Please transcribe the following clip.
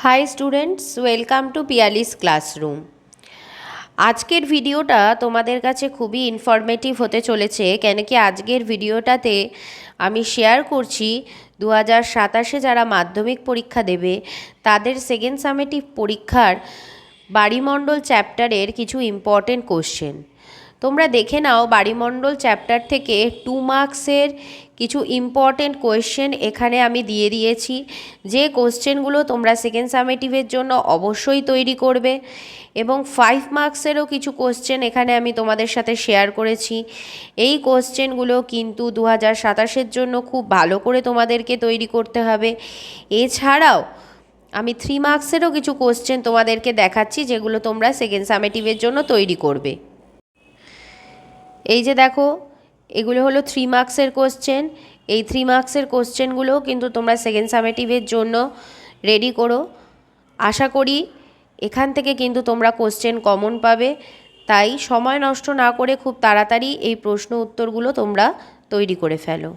High students, welcome to Piyali's classroom. আজকের ভিডিওটা তোমাদের কাছে খুবই ইনফরমেটিভ হতে চলেছে, কেন কি আজকের ভিডিওটাতে আমি শেয়ার করছি 2027 যারা মাধ্যমিক পরীক্ষা দেবে তাদের সেকেন্ড সামেটিভ পরীক্ষার বাড়িমণ্ডল চ্যাপ্টারের কিছু ইম্পর্টেন্ট কোশ্চেন। তোমরা দেখে নাও, বাড়িমণ্ডল চ্যাপ্টার থেকে 2 মার্কসের কিছু ইম্পর্টেন্ট কোয়েশ্চেন এখানে আমি দিয়ে দিয়েছি, যে কোশ্চেনগুলো তোমরা সেকেন্ড সামেটিভের জন্য অবশ্যই তৈরি করবে। এবং 5 মার্কসেরও কিছু কোশ্চেন এখানে আমি তোমাদের সাথে শেয়ার করেছি। এই কোশ্চেনগুলো কিন্তু 2027-এর জন্য খুব ভালো করে তোমাদেরকে তৈরি করতে হবে। এছাড়াও আমি 3 মার্কসেরও কিছু কোশ্চেন তোমাদেরকে দেখাচ্ছি, যেগুলো তোমরা সেকেন্ড সামেটিভের জন্য তৈরি করবে। এই যে দেখো, এগুলো হলো 3 মার্কসের কোশ্চেন। এই 3 মার্কসের কোশ্চেনগুলোও কিন্তু তোমরা সেকেন্ড সামেটিভের জন্য রেডি করো। আশা করি এখান থেকে কিন্তু তোমরা কোশ্চেন কমন পাবে, তাই সময় নষ্ট না করে খুব তাড়াতাড়ি এই প্রশ্ন উত্তরগুলো তোমরা তৈরি করে ফেলো।